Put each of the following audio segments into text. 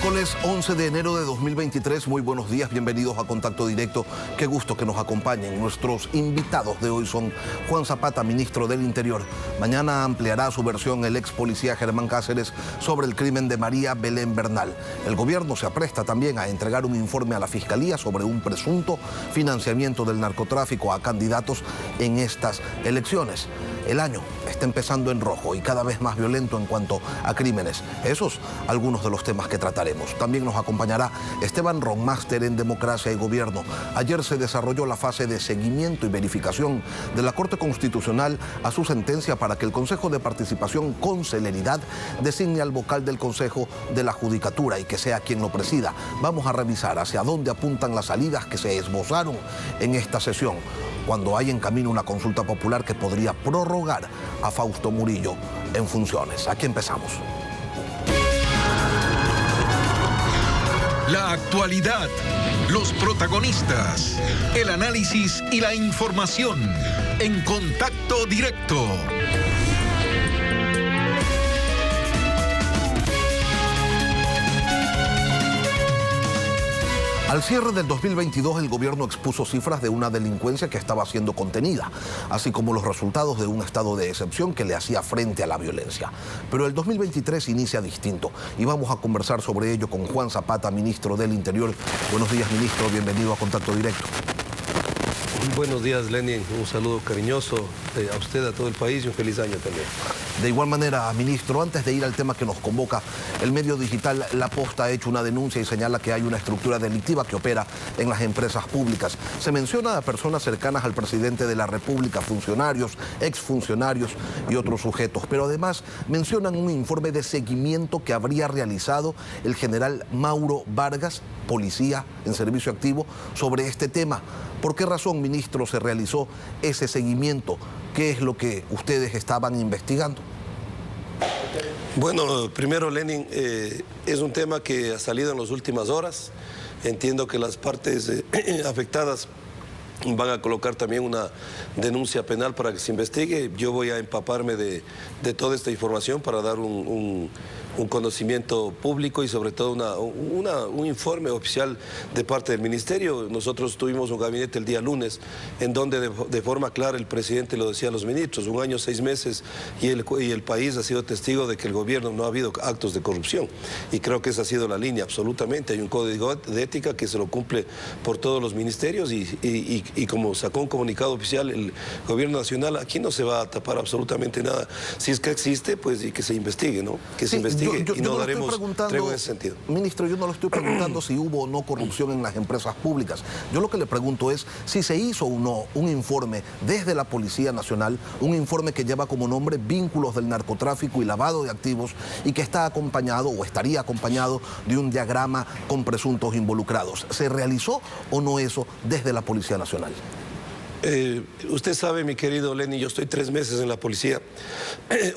Miércoles 11 de enero de 2023, muy buenos días, bienvenidos a Contacto Directo. Qué gusto que nos acompañen. Nuestros invitados de hoy son Juan Zapata, ministro del Interior. Mañana ampliará su versión el ex policía Germán Cáceres sobre el crimen de María Belén Bernal. El gobierno se apresta también a entregar un informe a la Fiscalía sobre un presunto financiamiento del narcotráfico a candidatos en estas elecciones. El año está empezando en rojo y cada vez más violento en cuanto a crímenes. Esos algunos de los temas que trataremos. También nos acompañará Esteban Ron, máster en Democracia y Gobierno. Ayer se desarrolló la fase de seguimiento y verificación de la Corte Constitucional a su sentencia para que el Consejo de Participación con celeridad designe al vocal del Consejo de la Judicatura y que sea quien lo presida. Vamos a revisar hacia dónde apuntan las salidas que se esbozaron en esta sesión, cuando hay en camino una consulta popular que podría prorrogar a Fausto Murillo en funciones. Aquí empezamos. La actualidad, los protagonistas, el análisis y la información en Contacto Directo. Al cierre del 2022, el gobierno expuso cifras de una delincuencia que estaba siendo contenida, así como los resultados de un estado de excepción que le hacía frente a la violencia. Pero el 2023 inicia distinto y vamos a conversar sobre ello con Juan Zapata, ministro del Interior. Buenos días, ministro, bienvenido a Contacto Directo. Buenos días, Lenin. Un saludo cariñoso a usted, a todo el país y un feliz año también. De igual manera, ministro, antes de ir al tema que nos convoca, el medio digital La Posta ha hecho una denuncia y señala que hay una estructura delictiva que opera en las empresas públicas. Se menciona a personas cercanas al presidente de la República, funcionarios, exfuncionarios y otros sujetos, pero además mencionan un informe de seguimiento que habría realizado el general Mauro Vargas, policía en servicio activo, sobre este tema. ¿Por qué razón, ministro, se realizó ese seguimiento? ¿Qué es lo que ustedes estaban investigando? Bueno, primero, Lenin, es un tema que ha salido en las últimas horas. Entiendo que las partes afectadas van a colocar también una denuncia penal para que se investigue. Yo voy a empaparme de toda esta información para dar un conocimiento público y sobre todo un informe oficial de parte del Ministerio. Nosotros tuvimos un gabinete el día lunes en donde de forma clara el presidente lo decía a los ministros: 1 año, 6 meses y el país ha sido testigo de que el gobierno no ha habido actos de corrupción, y creo que esa ha sido la línea absolutamente. Hay un código de ética que se lo cumple por todos los ministerios y como sacó un comunicado oficial el gobierno nacional, aquí no se va a tapar absolutamente nada. Si es que existe, pues y que se investigue, ¿no? Que se investigue. Y no daremos tregua en ese sentido. Ministro, yo no le estoy preguntando si hubo o no corrupción en las empresas públicas. Yo lo que le pregunto es si se hizo o no un informe desde la Policía Nacional, un informe que lleva como nombre Vínculos del Narcotráfico y Lavado de Activos, y que está acompañado o estaría acompañado de un diagrama con presuntos involucrados. ¿Se realizó o no eso desde la Policía Nacional? Usted sabe, mi querido Lenny, yo estoy 3 meses en la policía.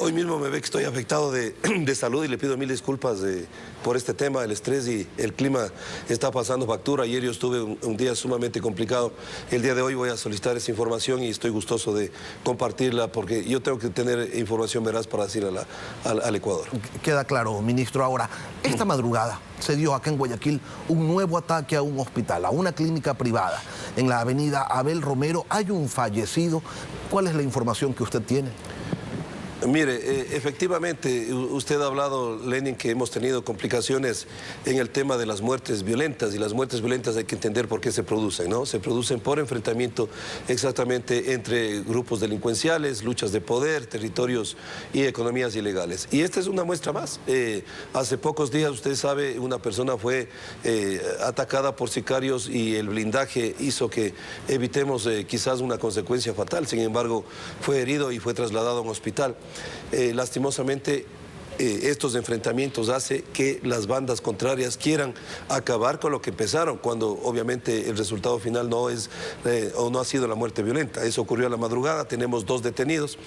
Hoy mismo me ve que estoy afectado de salud y le pido 1000 disculpas por este tema. El estrés y el clima está pasando factura. Ayer yo estuve un día sumamente complicado. El día de hoy voy a solicitar esa información y estoy gustoso de compartirla, porque yo tengo que tener información veraz para decir al Ecuador. Queda claro, ministro. Ahora, esta madrugada se dio acá en Guayaquil un nuevo ataque a un hospital, a una clínica privada. En la avenida Abel Romero hay un fallecido. ¿Cuál es la información que usted tiene? Mire, efectivamente, usted ha hablado, Lenin, que hemos tenido complicaciones en el tema de las muertes violentas, y las muertes violentas hay que entender por qué se producen, ¿no? Se producen por enfrentamiento exactamente entre grupos delincuenciales, luchas de poder, territorios y economías ilegales. Y esta es una muestra más. Hace pocos días, usted sabe, una persona fue atacada por sicarios y el blindaje hizo que evitemos quizás una consecuencia fatal. Sin embargo, fue herido y fue trasladado a un hospital. Lastimosamente, estos enfrentamientos hace que las bandas contrarias quieran acabar con lo que empezaron, cuando obviamente el resultado final no es o no ha sido la muerte violenta. Eso ocurrió a la madrugada. Tenemos 2 detenidos.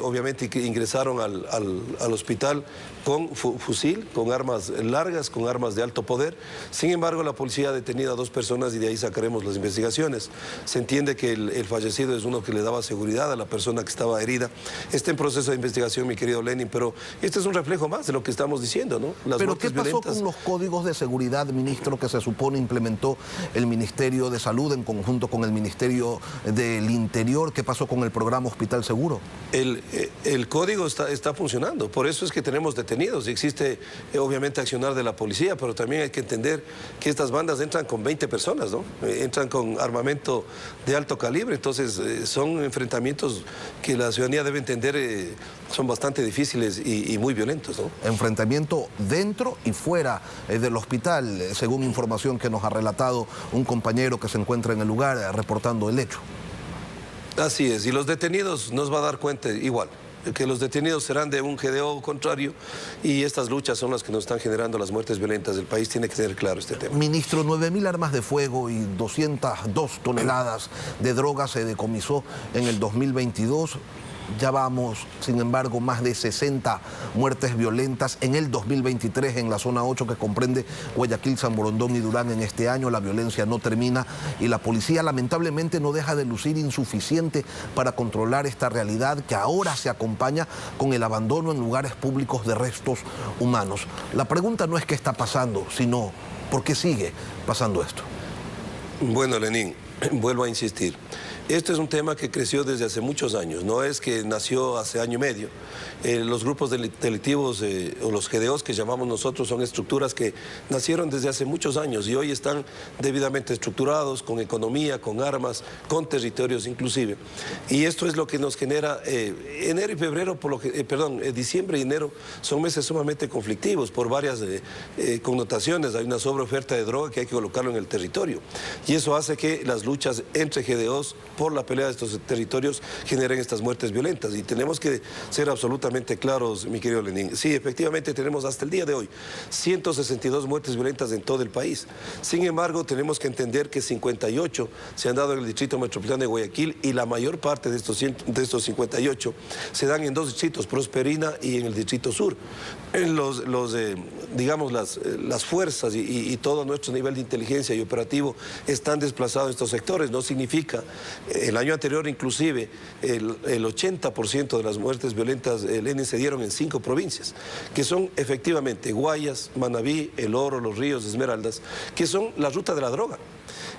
Obviamente que ingresaron al hospital con fusil, con armas largas, con armas de alto poder. Sin embargo, la policía ha detenido a 2 personas y de ahí sacaremos las investigaciones. Se entiende que el fallecido es uno que le daba seguridad a la persona que estaba herida. Está en proceso de investigación, mi querido Lenin, pero este es un reflejo más de lo que estamos diciendo, ¿no? ¿Pero qué pasó con los códigos de seguridad, ministro, que se supone implementó el Ministerio de Salud en conjunto con el Ministerio del Interior? ¿Qué pasó con el programa Hospital Seguro? El código está funcionando, por eso es que tenemos detenidos. Existe obviamente accionar de la policía, pero también hay que entender que estas bandas entran con 20 personas, ¿no? Entran con armamento de alto calibre, entonces son enfrentamientos que la ciudadanía debe entender, son bastante difíciles y muy violentos, ¿no? Enfrentamiento dentro y fuera del hospital, según información que nos ha relatado un compañero que se encuentra en el lugar reportando el hecho. Así es, y los detenidos nos va a dar cuenta igual, que los detenidos serán de un GDO contrario y estas luchas son las que nos están generando las muertes violentas del país. Tiene que tener claro este tema. Ministro, 9.000 armas de fuego y 202 toneladas de drogas se decomisó en el 2022. Ya vamos, sin embargo, más de 60 muertes violentas en el 2023 en la zona 8 que comprende Guayaquil, San Borondón y Durán. En este año la violencia no termina y la policía lamentablemente no deja de lucir insuficiente para controlar esta realidad que ahora se acompaña con el abandono en lugares públicos de restos humanos. La pregunta no es qué está pasando, sino por qué sigue pasando esto. Bueno, Lenín, vuelvo a insistir. Esto es un tema que creció desde hace muchos años, no es que nació hace año y medio. Los grupos delictivos o los GDOs que llamamos nosotros son estructuras que nacieron desde hace muchos años y hoy están debidamente estructurados, con economía, con armas, con territorios inclusive. Y esto es lo que nos genera enero y febrero, diciembre y enero son meses sumamente conflictivos por varias connotaciones. Hay una sobreoferta de droga que hay que colocarlo en el territorio y eso hace que las luchas entre GDOs por la pelea de estos territorios generen estas muertes violentas y tenemos que ser absolutamente claros, mi querido Lenín. Sí, efectivamente tenemos hasta el día de hoy 162 muertes violentas en todo el país. Sin embargo, tenemos que entender que 58 se han dado en el Distrito Metropolitano de Guayaquil y la mayor parte de estos 58 se dan en dos distritos, Prosperina y en el Distrito Sur. Digamos, las fuerzas y todo nuestro nivel de inteligencia y operativo están desplazados en estos sectores. No significa, el año anterior inclusive, el 80% de las muertes violentas Lenin se dieron en 5 provincias, que son efectivamente Guayas, Manabí, El Oro, Los Ríos, Esmeraldas, que son la ruta de la droga.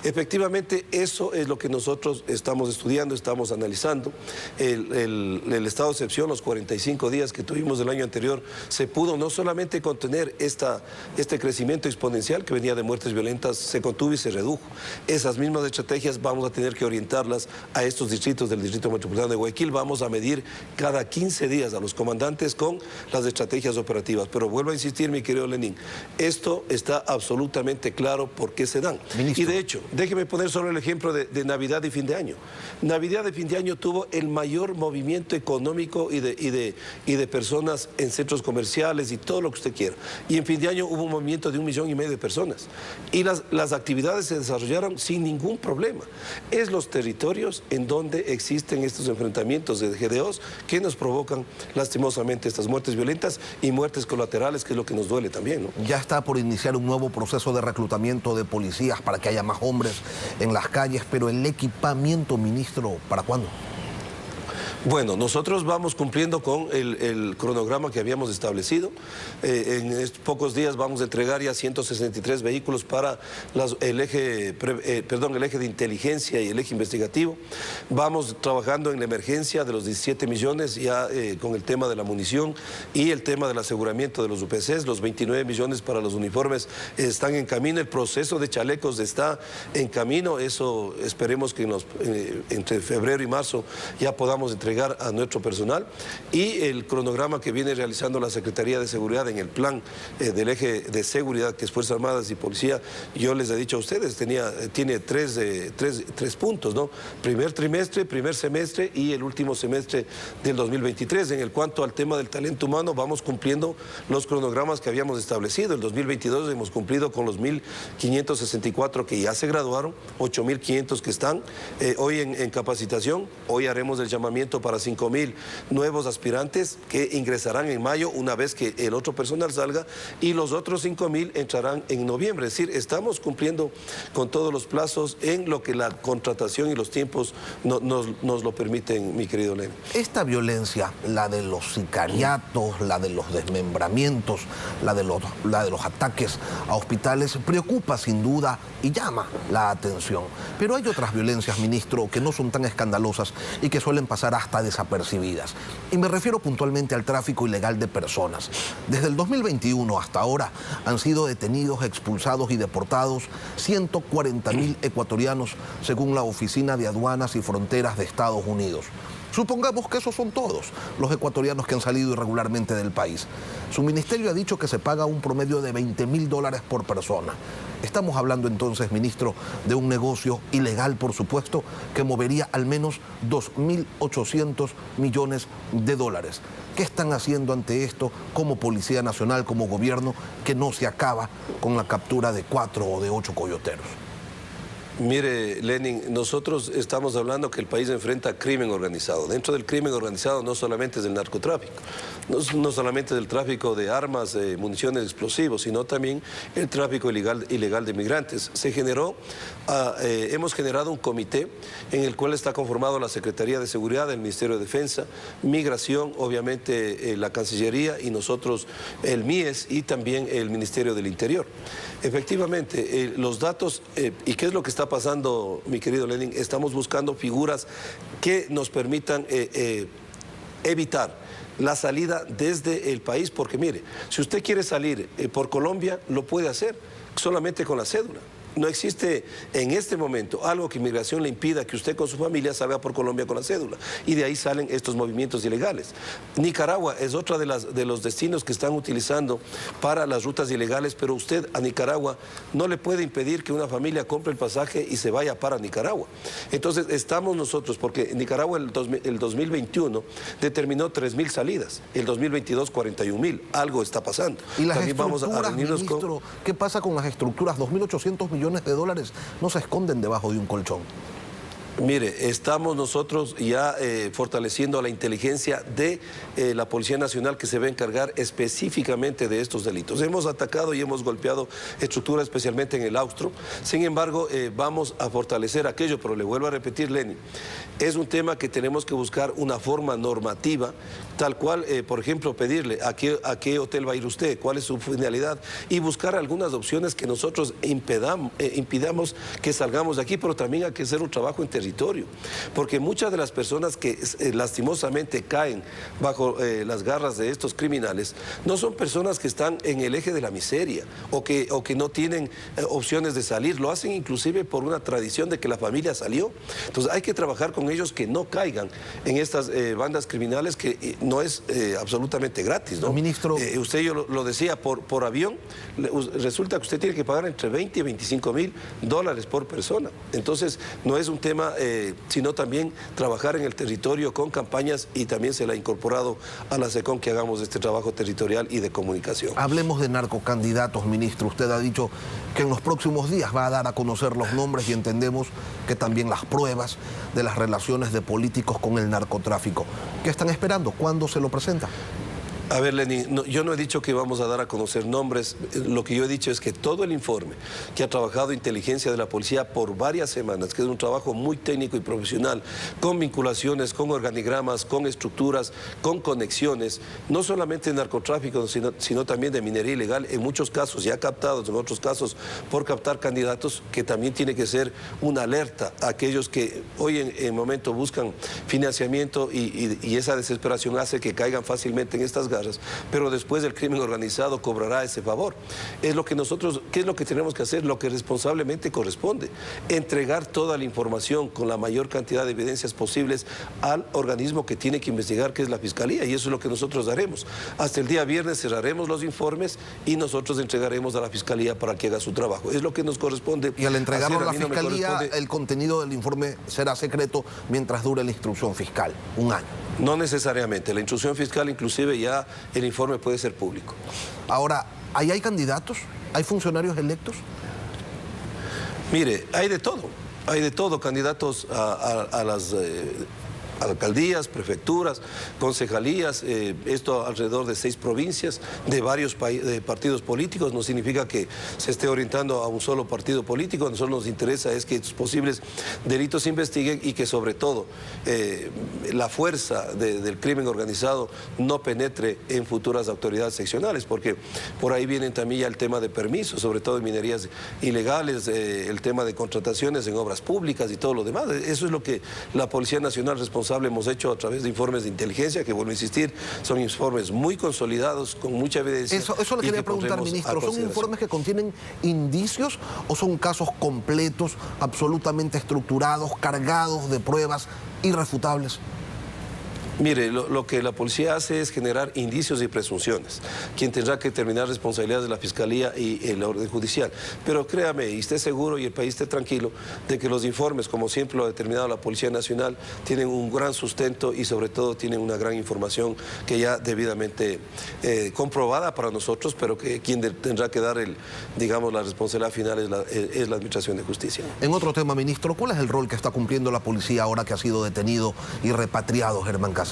Efectivamente, eso es lo que nosotros estamos estudiando, estamos analizando. El estado de excepción, los 45 días que tuvimos el año anterior, se pudo no solamente contener este crecimiento exponencial que venía de muertes violentas, se contuvo y se redujo. Esas mismas estrategias vamos a tener que orientarlas a estos distritos del Distrito Metropolitano de Guayaquil. Vamos a medir cada 15 días a los comandantes con las estrategias operativas. Pero vuelvo a insistir, mi querido Lenín, esto está absolutamente claro por qué se dan. Ministro. Y de hecho, déjeme poner solo el ejemplo de Navidad y fin de año. Navidad y fin de año tuvo el mayor movimiento económico y de personas en centros comerciales y todo lo que usted quiera. Y en fin de año hubo un movimiento de 1,5 millones de personas. Y las actividades se desarrollaron sin ningún problema. Es los territorios en donde existen estos enfrentamientos de GDOs que nos provocan lastimosamente estas muertes violentas y muertes colaterales, que es lo que nos duele también, ¿no? Ya está por iniciar un nuevo proceso de reclutamiento de policías para que haya más hombres en las calles, pero el equipamiento, ministro, ¿para cuándo? Bueno, nosotros vamos cumpliendo con el cronograma que habíamos establecido. En pocos días vamos a entregar ya 163 vehículos para el eje de inteligencia y el eje investigativo. Vamos trabajando en la emergencia de los 17 millones ya con el tema de la munición y el tema del aseguramiento de los UPCs. Los 29 millones para los uniformes están en camino. El proceso de chalecos está en camino. Eso esperemos que entre febrero y marzo ya podamos entregar a nuestro personal, y el cronograma que viene realizando la Secretaría de Seguridad en el plan del eje de seguridad, que es Fuerzas Armadas y Policía. Yo les he dicho a ustedes, tiene tres puntos, ¿no? Primer trimestre, primer semestre y el último semestre del 2023. En el cuanto al tema del talento humano, vamos cumpliendo los cronogramas que habíamos establecido. El 2022 hemos cumplido con los 1.564 que ya se graduaron, 8.500 que están hoy en capacitación. Hoy haremos el llamamiento entrenamiento para 5.000 nuevos aspirantes que ingresarán en mayo una vez que el otro personal salga, y los otros 5.000 entrarán en noviembre. Es decir, estamos cumpliendo con todos los plazos en lo que la contratación y los tiempos nos lo permiten, mi querido Lenin. Esta violencia, la de los sicariatos, la de los desmembramientos, la de los ataques a hospitales, preocupa sin duda y llama la atención. Pero hay otras violencias, ministro, que no son tan escandalosas y que suelen pasar hasta desapercibidas. Y me refiero puntualmente al tráfico ilegal de personas. Desde el 2021 hasta ahora han sido detenidos, expulsados y deportados 140.000 ecuatorianos, según la Oficina de Aduanas y Fronteras de Estados Unidos. Supongamos que esos son todos los ecuatorianos que han salido irregularmente del país. Su ministerio ha dicho que se paga un promedio de $20.000 por persona. Estamos hablando entonces, ministro, de un negocio ilegal, por supuesto, que movería al menos 2.800 millones de dólares. ¿Qué están haciendo ante esto como Policía Nacional, como gobierno, que no se acaba con la captura de 4 o de 8 coyoteros? Mire, Lenin, nosotros estamos hablando que el país enfrenta crimen organizado. Dentro del crimen organizado no solamente es el narcotráfico, no solamente es el tráfico de armas, municiones, explosivos, sino también el tráfico ilegal de migrantes. Hemos generado un comité en el cual está conformado la Secretaría de Seguridad, el Ministerio de Defensa, Migración, obviamente la Cancillería y nosotros el MIES y también el Ministerio del Interior. Efectivamente, los datos, ¿y qué es lo que está pasando, mi querido Lenin? Estamos buscando figuras que nos permitan evitar la salida desde el país, porque mire, si usted quiere salir por Colombia, lo puede hacer solamente con la cédula. No existe en este momento algo que inmigración le impida que usted con su familia salga por Colombia con la cédula. Y de ahí salen estos movimientos ilegales. Nicaragua es otra de los destinos que están utilizando para las rutas ilegales, pero usted a Nicaragua no le puede impedir que una familia compre el pasaje y se vaya para Nicaragua. Entonces estamos nosotros, porque Nicaragua el 2021 determinó 3.000 salidas, el 2022 41.000. Algo está pasando. Y las también vamos a reunirnos, ministro, ¿qué pasa con las estructuras? 2.800 millones de dólares no se esconden debajo de un colchón. Mire, estamos nosotros ya fortaleciendo la inteligencia de la Policía Nacional, que se va a encargar específicamente de estos delitos. Hemos atacado y hemos golpeado estructuras, especialmente en el Austro. Sin embargo, vamos a fortalecer aquello, pero le vuelvo a repetir, Lenin, es un tema que tenemos que buscar una forma normativa, tal cual, por ejemplo, pedirle a qué hotel va a ir usted, cuál es su finalidad, y buscar algunas opciones que nosotros impidamos que salgamos de aquí, pero también hay que hacer un trabajo en territorio, porque muchas de las personas que lastimosamente caen bajo las garras de estos criminales no son personas que están en el eje de la miseria o que no tienen opciones de salir, lo hacen inclusive por una tradición de que la familia salió. Entonces hay que trabajar con ellos que no caigan en estas bandas criminales, que no es absolutamente gratis, ¿no? Ministro, usted lo decía, por avión resulta que usted tiene que pagar entre 20 y 25.000 dólares por persona. Entonces no es un tema sino también trabajar en el territorio con campañas, y también se le ha incorporado a la SECON que hagamos este trabajo territorial y de comunicación. Hablemos de narcocandidatos, ministro. Usted ha dicho que en los próximos días va a dar a conocer los nombres, y entendemos que también las pruebas de las relaciones de políticos con el narcotráfico. ¿Qué están esperando? ¿Cuándo se lo presenta? A ver, Lenin, yo no he dicho que vamos a dar a conocer nombres. Lo que yo he dicho es que todo el informe que ha trabajado inteligencia de la policía por varias semanas, que es un trabajo muy técnico y profesional, con vinculaciones, con organigramas, con estructuras, con conexiones, no solamente de narcotráfico, sino también de minería ilegal, en muchos casos ya captados, en otros casos por captar candidatos, que también tiene que ser una alerta a aquellos que hoy en momento buscan financiamiento, y esa desesperación hace que caigan fácilmente en estas garras, pero después el crimen organizado cobrará ese favor. Es lo que nosotros, ¿qué es lo que tenemos que hacer? Lo que responsablemente corresponde: entregar toda la información con la mayor cantidad de evidencias posibles al organismo que tiene que investigar, que es la Fiscalía, y eso es lo que nosotros haremos. Hasta el día viernes cerraremos los informes y nosotros entregaremos a la Fiscalía para que haga su trabajo. Es lo que nos corresponde. Y al entregarlo a la Fiscalía, el contenido del informe será secreto mientras dure la instrucción fiscal, 1 año. No necesariamente. La instrucción fiscal, inclusive, ya el informe puede ser público. Ahora, ¿ahí hay candidatos? ¿Hay funcionarios electos? Mire, hay de todo. Hay de todo, candidatos a alcaldías, prefecturas, concejalías, esto alrededor de 6 provincias, de varios partidos políticos. No significa que se esté orientando a un solo partido político. A nosotros nos interesa es que estos posibles delitos se investiguen y que sobre todo la fuerza del crimen organizado no penetre en futuras autoridades seccionales, porque por ahí vienen también ya el tema de permisos, sobre todo en minerías ilegales, el tema de contrataciones en obras públicas y todo lo demás. Eso es lo que la Policía Nacional responsable hemos hecho a través de informes de inteligencia, que vuelvo a insistir, son informes muy consolidados, con mucha evidencia. Eso le quería preguntar, ministro, ¿son informes que contienen indicios o son casos completos, absolutamente estructurados, cargados de pruebas irrefutables? Mire, lo que la policía hace es generar indicios y presunciones. Quien tendrá que determinar responsabilidades de la Fiscalía y el orden judicial. Pero créame, y esté seguro y el país esté tranquilo, de que los informes, como siempre lo ha determinado la Policía Nacional, tienen un gran sustento y sobre todo tienen una gran información que ya debidamente comprobada para nosotros, pero que quien tendrá que dar la responsabilidad final es la Administración de Justicia. En otro tema, ministro, ¿cuál es el rol que está cumpliendo la policía ahora que ha sido detenido y repatriado Germán Cáceres?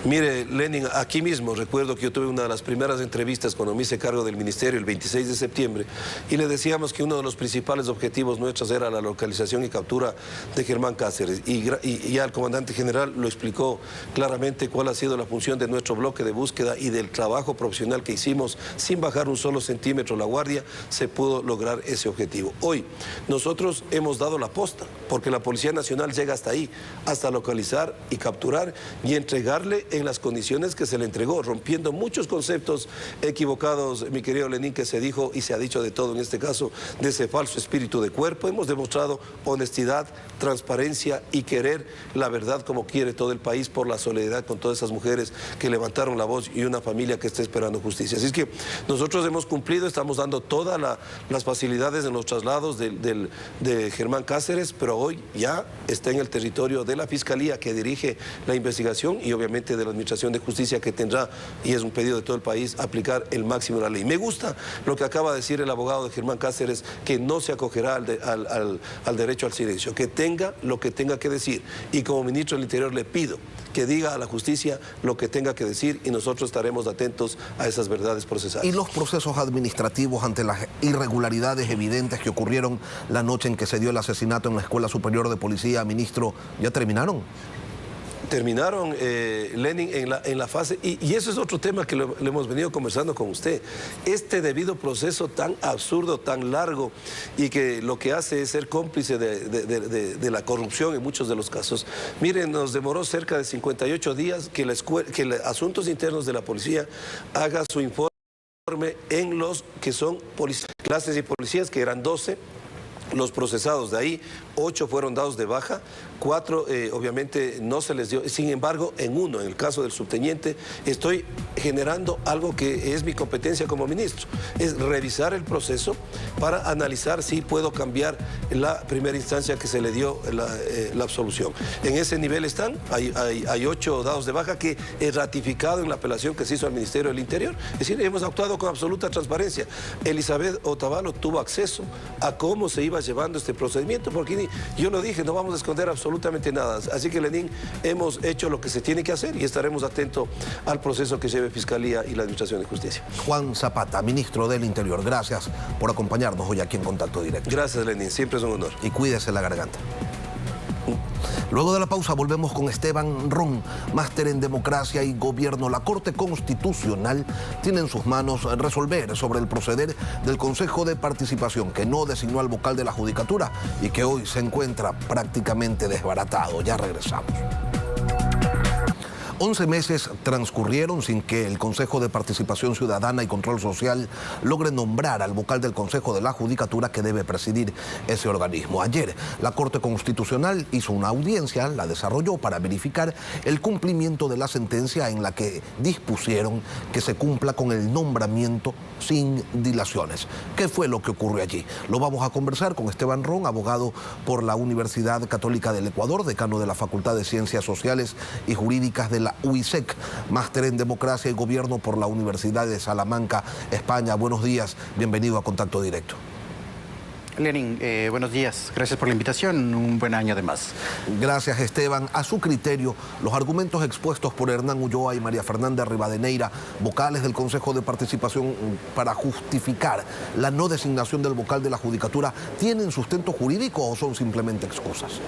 Mire, Lenin, aquí mismo recuerdo que yo tuve una de las primeras entrevistas cuando me hice cargo del ministerio el 26 de septiembre y le decíamos que uno de los principales objetivos nuestros era la localización y captura de Germán Cáceres y ya el comandante general lo explicó claramente cuál ha sido la función de nuestro bloque de búsqueda y del trabajo profesional que hicimos sin bajar un solo centímetro la guardia, se pudo lograr ese objetivo. Hoy nosotros hemos dado la posta porque la Policía Nacional llega hasta ahí, hasta localizar y capturar y entregarle en las condiciones que se le entregó, rompiendo muchos conceptos equivocados, mi querido Lenín, que se dijo y se ha dicho de todo en este caso, de ese falso espíritu de cuerpo. Hemos demostrado honestidad, transparencia y querer la verdad como quiere todo el país por la solidaridad con todas esas mujeres que levantaron la voz y una familia que está esperando justicia. Así es que nosotros hemos cumplido, estamos dando todas las facilidades en los traslados de Germán Cáceres, pero hoy ya está en el territorio de la Fiscalía que dirige la investigación y obviamente de la Administración de Justicia que tendrá, y es un pedido de todo el país, aplicar el máximo de la ley. Me gusta lo que acaba de decir el abogado de Germán Cáceres, que no se acogerá al derecho al silencio, que tenga lo que tenga que decir. Y como ministro del Interior le pido que diga a la justicia lo que tenga que decir y nosotros estaremos atentos a esas verdades procesales. ¿Y los procesos administrativos ante las irregularidades evidentes que ocurrieron la noche en que se dio el asesinato en la Escuela Superior de Policía, ministro, ya terminaron? Terminaron, Lenin, en la fase, y eso es otro tema que le hemos venido conversando con usted, este debido proceso tan absurdo, tan largo, y que lo que hace es ser cómplice de la corrupción en muchos de los casos. Miren, nos demoró cerca de 58 días que Asuntos Internos de la Policía haga su informe en los que son clases y policías, que eran 12, los procesados. De ahí 8 fueron dados de baja, 4 obviamente no se les dio. Sin embargo, en el caso del subteniente, estoy generando algo que es mi competencia como ministro, es revisar el proceso para analizar si puedo cambiar la primera instancia que se le dio la absolución. En ese nivel están, hay 8 dados de baja que es ratificado en la apelación que se hizo al Ministerio del Interior. Es decir, hemos actuado con absoluta transparencia. Elizabeth Otavalo tuvo acceso a cómo se iba llevando este procedimiento, porque yo lo dije, no vamos a esconder absolutamente nada. Así que, Lenín, hemos hecho lo que se tiene que hacer y estaremos atentos al proceso que lleve Fiscalía y la Administración de Justicia. Juan Zapata, ministro del Interior, gracias por acompañarnos hoy aquí en Contacto Directo. Gracias, Lenín, siempre es un honor. Y cuídese la garganta. Luego de la pausa volvemos con Esteban Ron, máster en Democracia y Gobierno. La Corte Constitucional tiene en sus manos resolver sobre el proceder del Consejo de Participación, que no designó al vocal de la Judicatura y que hoy se encuentra prácticamente desbaratado. Ya regresamos. 11 meses transcurrieron sin que el Consejo de Participación Ciudadana y Control Social logre nombrar al vocal del Consejo de la Judicatura que debe presidir ese organismo. Ayer, la Corte Constitucional hizo una audiencia, la desarrolló para verificar el cumplimiento de la sentencia en la que dispusieron que se cumpla con el nombramiento sin dilaciones. ¿Qué fue lo que ocurrió allí? Lo vamos a conversar con Esteban Ron, abogado por la Universidad Católica del Ecuador, decano de la Facultad de Ciencias Sociales y Jurídicas de la UISEC, máster en Democracia y Gobierno por la Universidad de Salamanca, España. Buenos días, bienvenido a Contacto Directo. Lenin, buenos días. Gracias por la invitación. Un buen año además. Gracias, Esteban. A su criterio, los argumentos expuestos por Hernán Ulloa y María Fernanda Rivadeneira, vocales del Consejo de Participación, para justificar la no designación del vocal de la Judicatura, ¿tienen sustento jurídico o son simplemente excusas?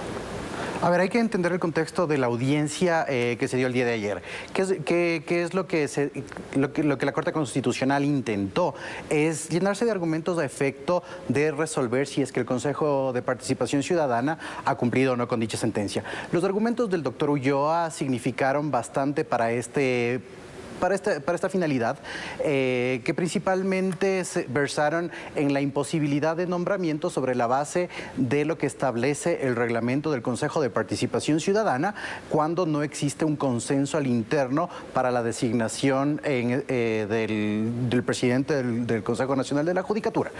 A ver, hay que entender el contexto de la audiencia que se dio el día de ayer. ¿Qué es lo que la Corte Constitucional intentó? Es llenarse de argumentos a efecto de resolver si es que el Consejo de Participación Ciudadana ha cumplido o no con dicha sentencia. Los argumentos del doctor Ulloa significaron bastante para esta finalidad, que principalmente se versaron en la imposibilidad de nombramiento sobre la base de lo que establece el reglamento del Consejo de Participación Ciudadana cuando no existe un consenso al interno para la designación del presidente del Consejo Nacional de la Judicatura.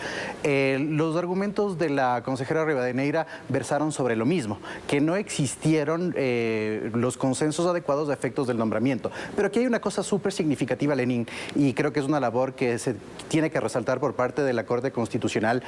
Los argumentos de la consejera Rivadeneira versaron sobre lo mismo, que no existieron los consensos adecuados a efectos del nombramiento. Pero aquí hay una cosa súper significativa, Lenin, y creo que es una labor que se tiene que resaltar por parte de la Corte Constitucional.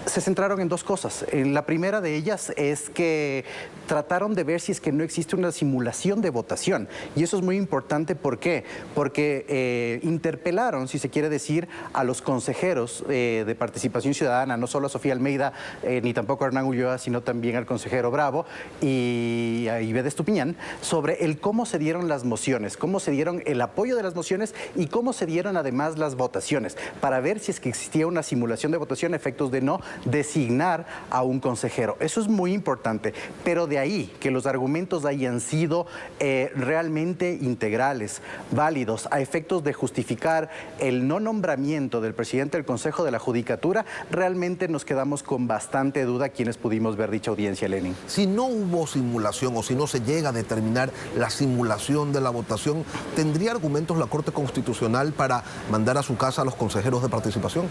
Se centraron en dos cosas. La primera de ellas es que trataron de ver si es que no existe una simulación de votación. Y eso es muy importante. ¿Por qué? Porque interpelaron, si se quiere decir, a los consejeros de Participación Ciudadana, no solo a Sofía Almeida, ni tampoco a Hernán Ulloa, sino también al consejero Bravo y a Ivette Estupiñán, sobre el cómo se dieron las mociones, cómo se dieron el apoyo de las mociones y cómo se dieron además las votaciones, para ver si es que existía una simulación de votación a efectos de no designar a un consejero. Eso es muy importante, pero de ahí que los argumentos hayan sido realmente integrales, válidos, a efectos de justificar el no nombramiento del presidente del Consejo de la Judicatura, realmente nos quedamos con bastante duda quienes pudimos ver dicha audiencia, Lenin. Si no hubo simulación o si no se llega a determinar la simulación de la votación, ¿tendría argumentos la Corte Constitucional para mandar a su casa a los consejeros de participación?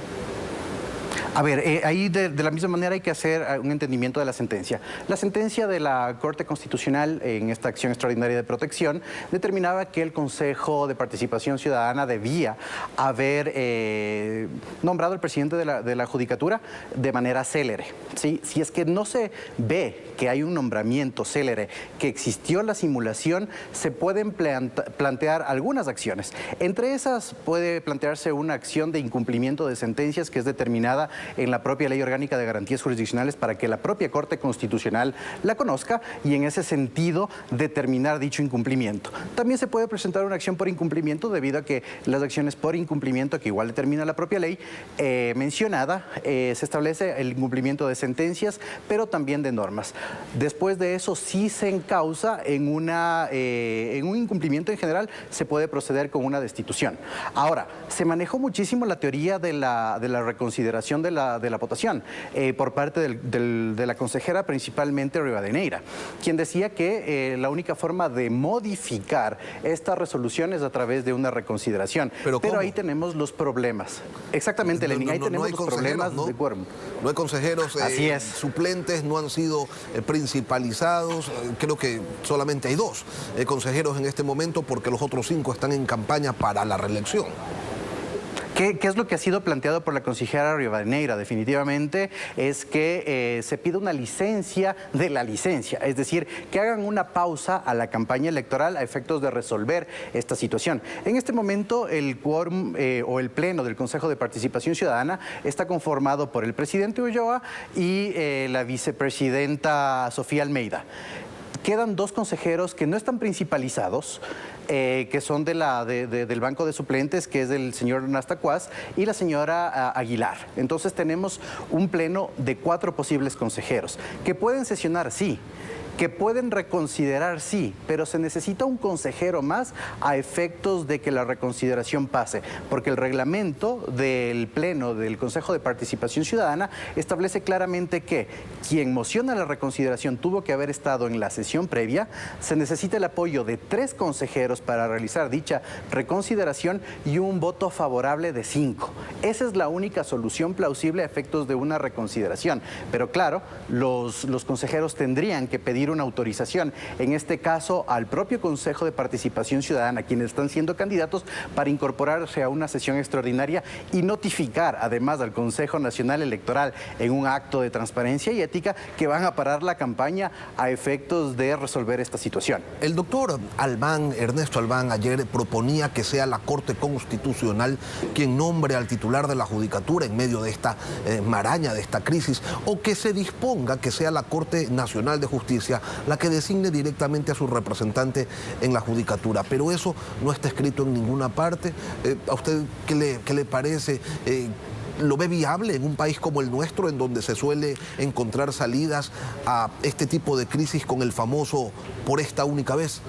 A ver, ahí de la misma manera hay que hacer un entendimiento de la sentencia. La sentencia de la Corte Constitucional en esta acción extraordinaria de protección determinaba que el Consejo de Participación Ciudadana debía haber nombrado al presidente de la Judicatura de manera célere, ¿sí? Si es que no se ve que hay un nombramiento célere, que existió la simulación, se pueden plantear algunas acciones. Entre esas puede plantearse una acción de incumplimiento de sentencias que es determinada en la propia Ley Orgánica de Garantías Jurisdiccionales para que la propia Corte Constitucional la conozca y en ese sentido determinar dicho incumplimiento. También se puede presentar una acción por incumplimiento debido a que las acciones por incumplimiento, que igual determina la propia ley mencionada, se establece el incumplimiento de sentencias, pero también de normas. Después de eso, si se encausa en un incumplimiento en general, se puede proceder con una destitución. Ahora, se manejó muchísimo la teoría de la reconsideración de la votación por parte de la consejera, principalmente Rivadeneira, quien decía que la única forma de modificar esta resolución es a través de una reconsideración. Pero ahí tenemos los problemas. Exactamente, Lenin, ahí tenemos los problemas de quórum. No hay consejeros, así es. Suplentes no han sido principalizados, creo que solamente hay 2 consejeros en este momento porque los otros 5 están en campaña para la reelección. ¿Qué es lo que ha sido planteado por la consejera Rivadeneira? Definitivamente es que se pide una licencia de la licencia, es decir, que hagan una pausa a la campaña electoral a efectos de resolver esta situación. En este momento el quórum o el pleno del Consejo de Participación Ciudadana está conformado por el presidente Ulloa y la vicepresidenta Sofía Almeida. Quedan 2 consejeros que no están principalizados, que son del banco de suplentes, que es el señor Nastacuaz y la señora Aguilar. Entonces tenemos un pleno de 4 posibles consejeros, que pueden sesionar, sí, que pueden reconsiderar, sí, pero se necesita un consejero más a efectos de que la reconsideración pase, porque el reglamento del Pleno del Consejo de Participación Ciudadana establece claramente que quien mociona la reconsideración tuvo que haber estado en la sesión previa, se necesita el apoyo de 3 consejeros para realizar dicha reconsideración y un voto favorable de 5. Esa es la única solución plausible a efectos de una reconsideración, pero claro, los consejeros tendrían que pedir pedir una autorización, en este caso al propio Consejo de Participación Ciudadana, quienes están siendo candidatos, para incorporarse a una sesión extraordinaria y notificar además al Consejo Nacional Electoral en un acto de transparencia y ética que van a parar la campaña a efectos de resolver esta situación. El doctor Albán, Ernesto Albán, ayer proponía que sea la Corte Constitucional quien nombre al titular de la Judicatura en medio de esta maraña, de esta crisis, o que se disponga que sea la Corte Nacional de Justicia la que designe directamente a su representante en la Judicatura. Pero eso no está escrito en ninguna parte. ¿A usted qué le parece? ¿Lo ve viable en un país como el nuestro, en donde se suele encontrar salidas a este tipo de crisis con el famoso por esta única vez?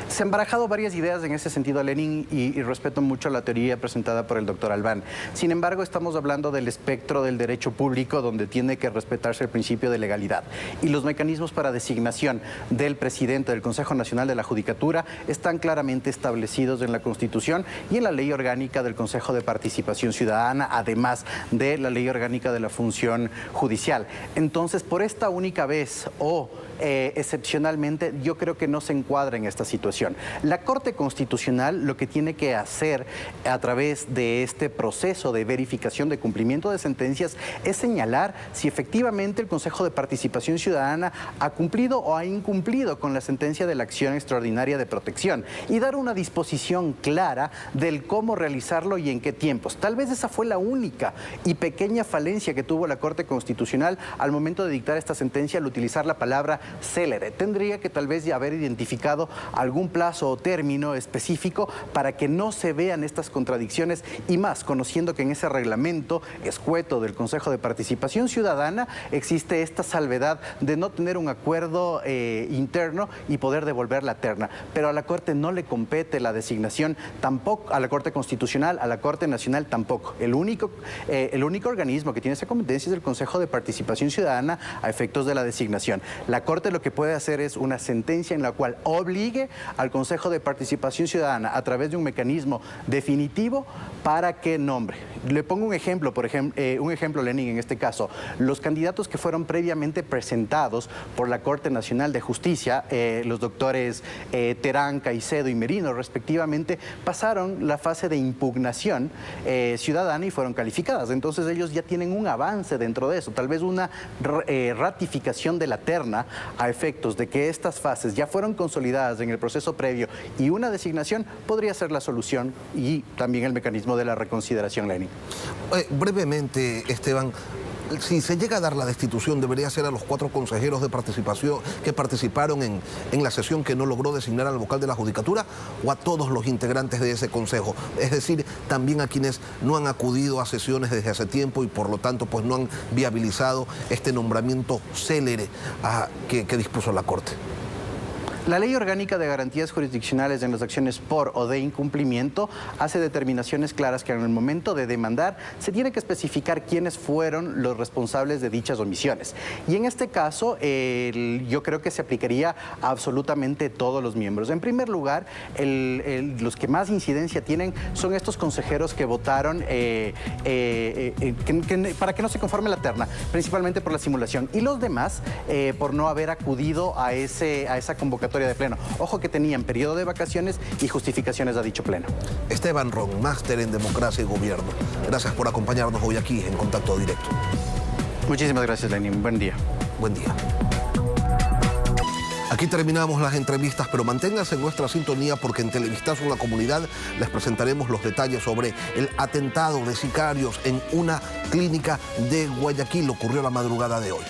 Se han barajado varias ideas en ese sentido, Lenin, y respeto mucho la teoría presentada por el doctor Albán. Sin embargo, estamos hablando del espectro del derecho público, donde tiene que respetarse el principio de legalidad. Y los mecanismos para designación del presidente del Consejo Nacional de la Judicatura están claramente establecidos en la Constitución y en la Ley Orgánica del Consejo de Participación Ciudadana, además de la Ley Orgánica de la Función Judicial. Entonces, por esta única vez o excepcionalmente, yo creo que no se encuadra en esta situación. La Corte Constitucional lo que tiene que hacer a través de este proceso de verificación de cumplimiento de sentencias es señalar si efectivamente el Consejo de Participación Ciudadana ha cumplido o ha incumplido con la sentencia de la acción extraordinaria de protección y dar una disposición clara del cómo realizarlo y en qué tiempos. Tal vez esa fue la única y pequeña falencia que tuvo la Corte Constitucional al momento de dictar esta sentencia al utilizar la palabra célere. Tendría que tal vez ya haber identificado algún plazo o término específico para que no se vean estas contradicciones, y más conociendo que en ese reglamento escueto del Consejo de Participación Ciudadana existe esta salvedad de no tener un acuerdo interno y poder devolver la terna. Pero a la Corte no le compete la designación, tampoco a la Corte Constitucional, a la Corte Nacional tampoco. El único organismo que tiene esa competencia es el Consejo de Participación Ciudadana a efectos de la designación. La Corte lo que puede hacer es una sentencia en la cual obligue al Consejo de Participación Ciudadana a través de un mecanismo definitivo para que nombre. Le pongo un ejemplo, Lenin, en este caso. Los candidatos que fueron previamente presentados por la Corte Nacional de Justicia, los doctores Terán, Caicedo y Merino, respectivamente, pasaron la fase de impugnación ciudadana y fueron calificadas. Entonces ellos ya tienen un avance dentro de eso, tal vez una ratificación de la terna a efectos de que estas fases ya fueron consolidadas en el proceso previo y una designación podría ser la solución y también el mecanismo de la reconsideración, Lenin. Brevemente, Esteban, si se llega a dar la destitución, ¿debería ser a los 4 consejeros de participación que participaron en la sesión que no logró designar al vocal de la Judicatura, o a todos los integrantes de ese consejo? Es decir, también a quienes no han acudido a sesiones desde hace tiempo y por lo tanto pues no han viabilizado este nombramiento célere que dispuso la Corte. La Ley Orgánica de Garantías Jurisdiccionales en las acciones por o de incumplimiento hace determinaciones claras que en el momento de demandar se tiene que especificar quiénes fueron los responsables de dichas omisiones. Y en este caso, yo creo que se aplicaría a absolutamente todos los miembros. En primer lugar, los que más incidencia tienen son estos consejeros que votaron para que no se conforme la terna, principalmente por la simulación. Y los demás, por no haber acudido a esa convocatoria de pleno. Ojo que tenían periodo de vacaciones y justificaciones a dicho pleno. Esteban Ron, máster en democracia y gobierno. Gracias por acompañarnos hoy aquí en Contacto Directo. Muchísimas gracias, Lenin. Buen día. Buen día. Aquí terminamos las entrevistas, pero manténganse en nuestra sintonía porque en Televistazo en la Comunidad les presentaremos los detalles sobre el atentado de sicarios en una clínica de Guayaquil. Ocurrió la madrugada de hoy.